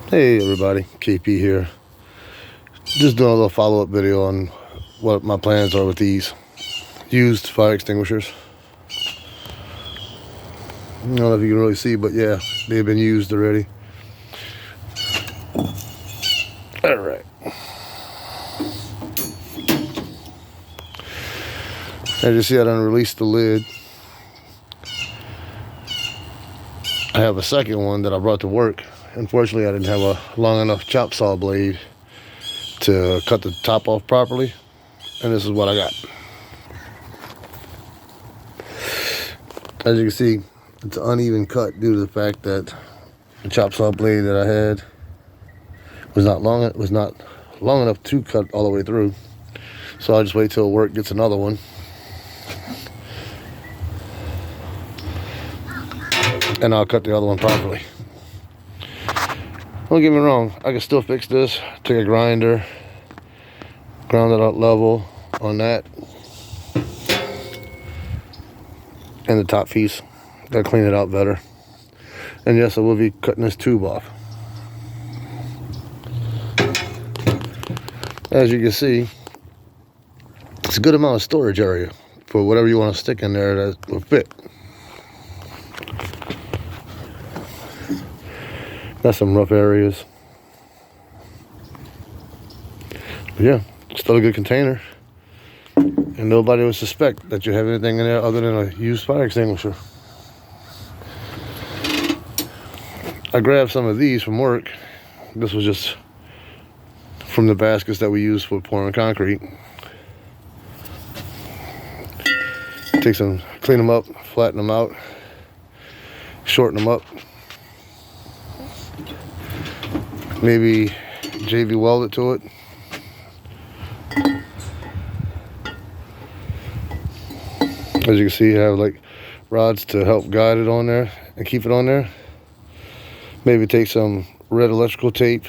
Hey everybody, KP here. Just doing a little follow-up video on what my plans are with these used fire extinguishers. I don't know if you can really see, but yeah, they've been used already. Alright. As you see, I done released the lid. I have a second one that I brought to work. Unfortunately, I didn't have a long enough chop saw blade to cut the top off properly, and this is what I got. As you can see, it's an uneven cut due to the fact that the chop saw blade that I had was not long enough to cut all the way through. So I'll just wait till work gets another one. And I'll cut the other one properly. Don't get me wrong, I can still fix this. Take a grinder, ground it out level on that. And the top piece. Gotta clean it out better. And yes, I will be cutting this tube off. As you can see, it's a good amount of storage area for whatever you want to stick in there that will fit. Got some rough areas. But yeah, still a good container. And nobody would suspect that you have anything in there other than a used fire extinguisher. I grabbed some of these from work. This was just from the baskets that we use for pouring concrete. Take some, clean them up, flatten them out, shorten them up. Maybe JV weld it to it. As you can see, I have like rods to help guide it on there and keep it on there. Maybe take some red electrical tape.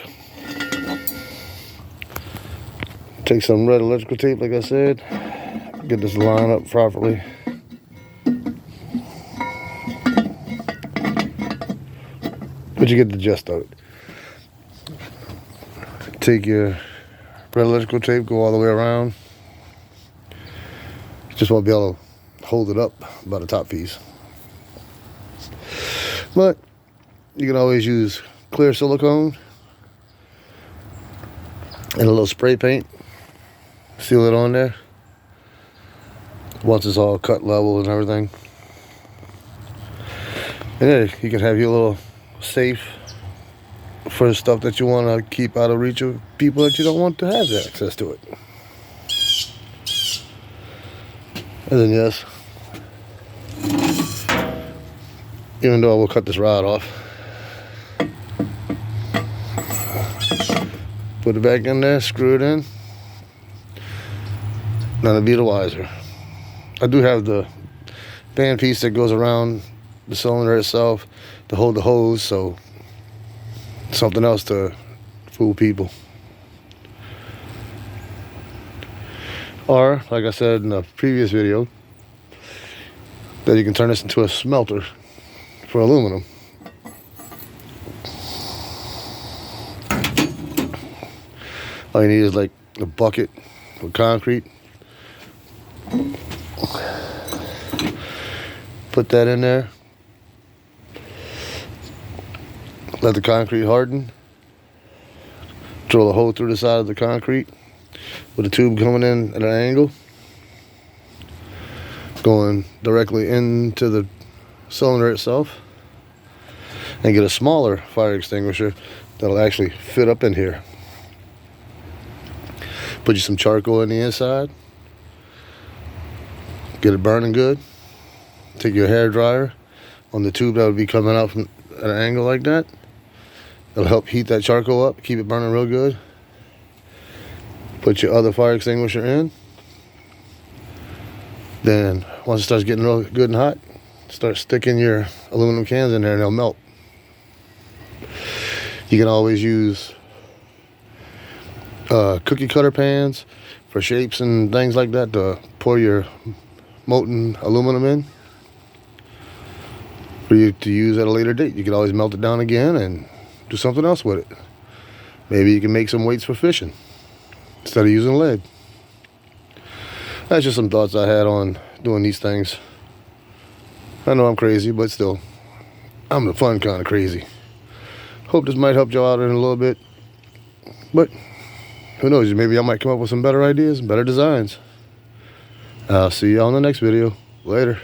Take some red electrical tape, like I said. Get this line up properly. But you get the gist of it. Take your red electrical tape, go all the way around. You just won't be able to hold it up by the top piece. But you can always use clear silicone and a little spray paint. Seal it on there once it's all cut level and everything. And then you can have your little safe for stuff that you want to keep out of reach of people that you don't want to have access to it. And then yes, even though I will cut this rod off, put it back in there, screw it in, none to be the wiser. I do have the band piece that goes around the cylinder itself to hold the hose, so something else to fool people. Or, like I said in the previous video, that you can turn this into a smelter for aluminum. All you need is like a bucket with concrete. Put that in there. Let the concrete harden. Drill a hole through the side of the concrete with a tube coming in at an angle, going directly into the cylinder itself, and get a smaller fire extinguisher that'll actually fit up in here. Put you some charcoal in the inside, get it burning good. Take your hair dryer on the tube that would be coming out from at an angle like that. It'll help heat that charcoal up, keep it burning real good. Put your other fire extinguisher in. Then once it starts getting real good and hot, start sticking your aluminum cans in there and they'll melt. You can always use cookie cutter pans for shapes and things like that to pour your molten aluminum in for you to use at a later date. You can always melt it down again and do something else with it. Maybe you can make some weights for fishing instead of using lead. That's just some thoughts I had on doing these things. I know I'm crazy, but still, I'm the fun kind of crazy. Hope this might help y'all out in a little bit. But who knows, maybe I might come up with some better ideas and better designs. I'll see y'all in the next video. Later.